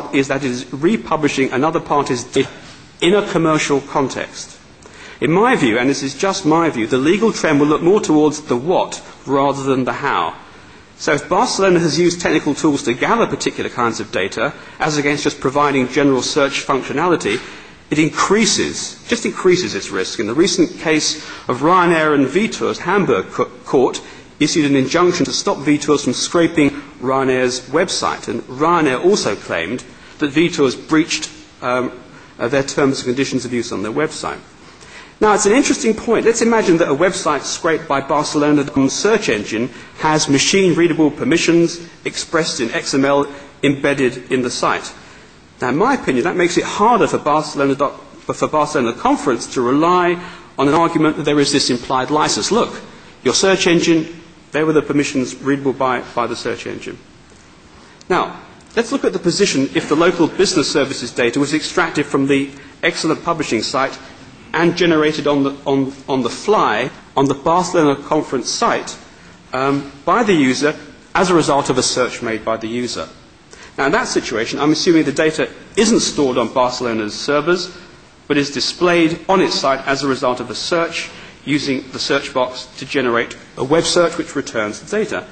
result is that it is republishing another party's data in a commercial context. In my view, and this is just my view, the legal trend will look more towards the what rather than the how. So if Barcelona has used technical tools to gather particular kinds of data, as against just providing general search functionality, it just increases its risk. In the recent case of Ryanair and Vetours, Hamburg court issued an injunction to stop Vetours from scraping Ryanair's website. And Ryanair also claimed that Vetours breached their terms and conditions of use on their website. Now, it's an interesting point. Let's imagine that a website scraped by Barcelona's search engine has machine-readable permissions expressed in XML embedded in the site. Now, in my opinion, that makes it harder for Barcelona Conference to rely on an argument that there is this implied license. Look, your search engine, there were the permissions readable by the search engine. Now, let's look at the position if the local business services data was extracted from the excellent publishing site and generated on the fly on the Barcelona Conference site by the user as a result of a search made by the user. Now, in that situation, I'm assuming the data isn't stored on Barcelona's servers, but is displayed on its site as a result of a search using the search box to generate a web search which returns the data.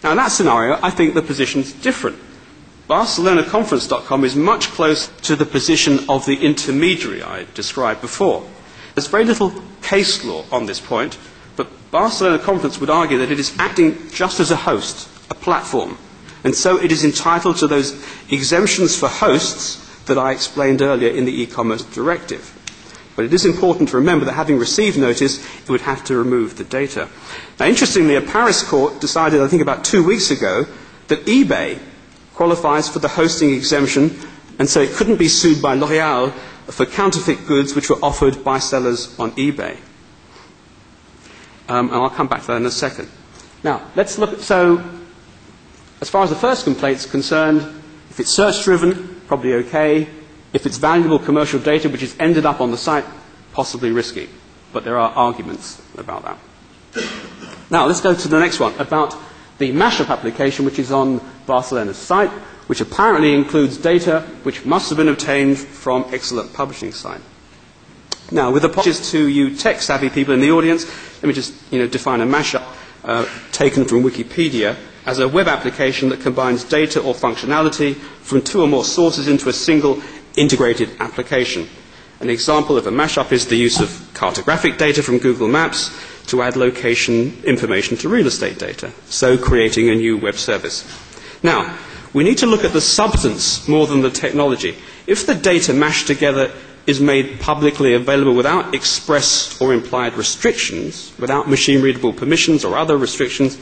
Now, in that scenario, I think the position's different. BarcelonaConference.com is much closer to the position of the intermediary I described before. There's very little case law on this point, but Barcelona Conference would argue that it is acting just as a host, a platform, and so it is entitled to those exemptions for hosts that I explained earlier in the e-commerce directive. But it is important to remember that having received notice, it would have to remove the data. Now, interestingly, a Paris court decided, I think about 2 weeks ago, that eBay qualifies for the hosting exemption, and so it couldn't be sued by L'Oréal for counterfeit goods which were offered by sellers on eBay. And I'll come back to that in a second. Now, let's look at, so as far as the first complaint is concerned, if it's search-driven, probably okay. If it's valuable commercial data which has ended up on the site, possibly risky. But there are arguments about that. Now, let's go to the next one, about the mashup application which is on Barcelona's site, which apparently includes data which must have been obtained from excellent publishing site. Now, with apologies to you tech-savvy people in the audience, let me just define a mashup taken from Wikipedia as a web application that combines data or functionality from two or more sources into a single integrated application. An example of a mashup is the use of cartographic data from Google Maps to add location information to real estate data, so creating a new web service. Now, we need to look at the substance more than the technology. If the data mashed together is made publicly available without express or implied restrictions, without machine-readable permissions or other restrictions,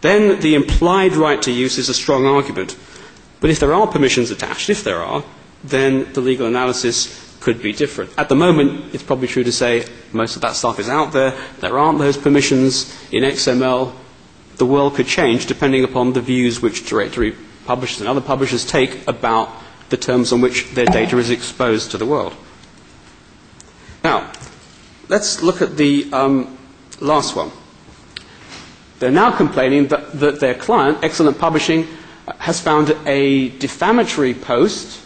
then the implied right to use is a strong argument. But if there are permissions attached, if there are, then the legal analysis could be different. At the moment, it's probably true to say most of that stuff is out there. There aren't those permissions in XML. The world could change depending upon the views which directory publishers and other publishers take about the terms on which their data is exposed to the world. Now, let's look at the last one. They're now complaining that their client, Excellent Publishing, has found a defamatory post,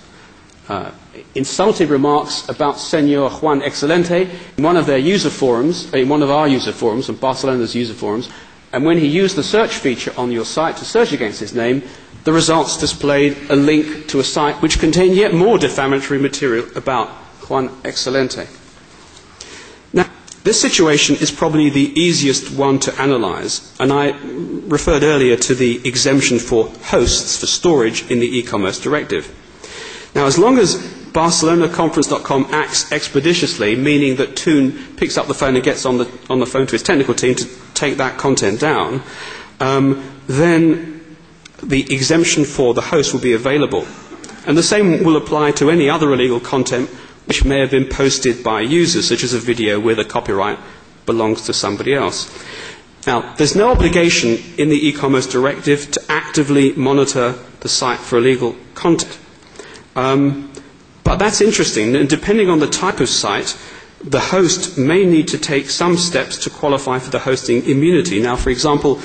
insulting remarks about Senor Juan Excelente in one of their user forums, in one of our user forums, and Barcelona's user forums, and when he used the search feature on your site to search against his name, the results displayed a link to a site which contained yet more defamatory material about Juan Excelente. Now, this situation is probably the easiest one to analyze, and I referred earlier to the exemption for hosts for storage in the e-commerce directive. Now, as long as BarcelonaConference.com acts expeditiously, meaning that Toon picks up the phone and gets on the phone to his technical team to take that content down, then the exemption for the host will be available. And the same will apply to any other illegal content which may have been posted by users, such as a video where the copyright belongs to somebody else. Now, there's no obligation in the e-commerce directive to actively monitor the site for illegal content. But that's interesting, and depending on the type of site, the host may need to take some steps to qualify for the hosting immunity. Now, for example,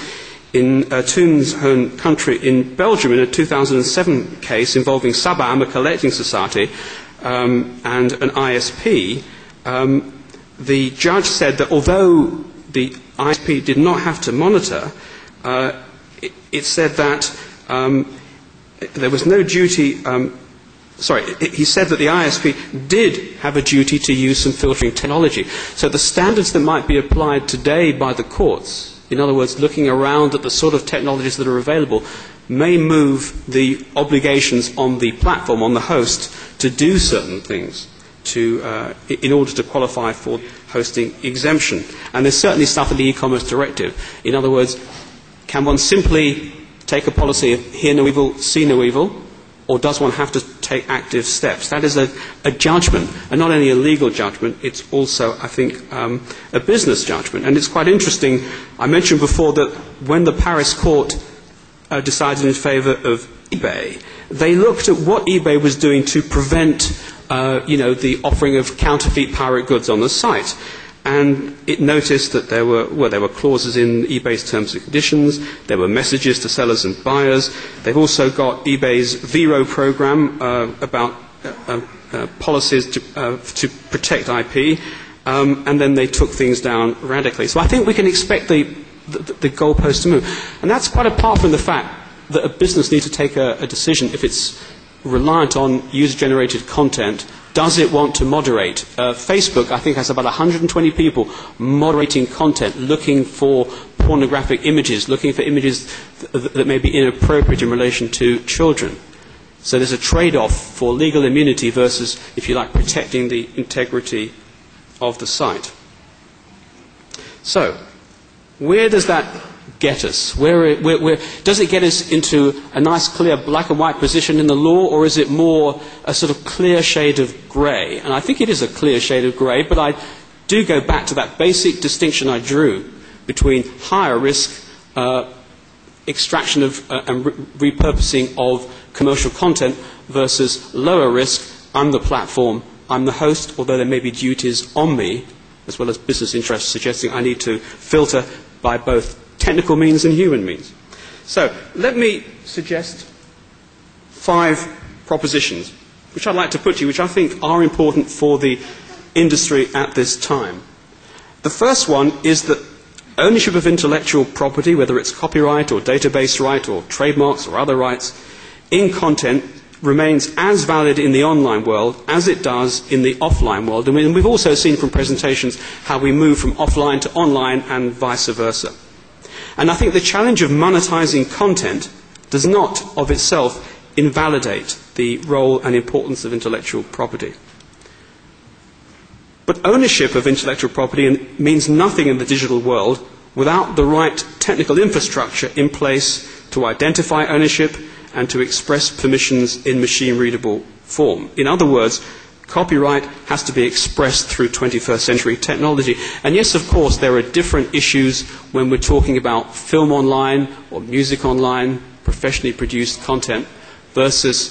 in Toon's home country in Belgium in a 2007 case involving Sabam, a collecting society, and an ISP. The judge said that although the ISP did not have to monitor, it said that there was no duty. He said that the ISP did have a duty to use some filtering technology. So the standards that might be applied today by the courts, in other words, looking around at the sort of technologies that are available, may move the obligations on the platform, on the host, to do certain things in order to qualify for hosting exemption. And there's certainly stuff in the e-commerce directive. In other words, can one simply take a policy of hear no evil, see no evil, or does one have to take active steps? That is a judgment, and not only a legal judgment, it's also, I think, a business judgment. And it's quite interesting, I mentioned before that when the Paris court decided in favour of eBay, they looked at what eBay was doing to prevent the offering of counterfeit pirate goods on the site. And it noticed that there were clauses in eBay's terms and conditions, there were messages to sellers and buyers. They've also got eBay's Vero program about policies to protect IP, and then they took things down radically. So I think we can expect the goalpost to move. And that's quite apart from the fact that a business needs to take a decision if it's reliant on user-generated content. Does it want to moderate? Facebook, I think, has about 120 people moderating content, looking for pornographic images, looking for images that may be inappropriate in relation to children. So there's a trade-off for legal immunity versus, if you like, protecting the integrity of the site. So, where does that get us? Where does it get us into a nice, clear, black and white position in the law, or is it more a sort of clear shade of grey? And I think it is a clear shade of grey, but I do go back to that basic distinction I drew between higher risk extraction of and repurposing of commercial content versus lower risk, I'm the platform, I'm the host, although there may be duties on me, as well as business interests suggesting I need to filter by both technical means and human means. So let me suggest 5 propositions which I'd like to put to you, which I think are important for the industry at this time. The first one is that ownership of intellectual property, whether it's copyright or database right or trademarks or other rights, in content remains as valid in the online world as it does in the offline world. And we've also seen from presentations how we move from offline to online and vice versa. And I think the challenge of monetizing content does not, of itself, invalidate the role and importance of intellectual property. But ownership of intellectual property means nothing in the digital world without the right technical infrastructure in place to identify ownership and to express permissions in machine-readable form. In other words, copyright has to be expressed through 21st century technology. And yes, of course, there are different issues when we're talking about film online or music online, professionally produced content, versus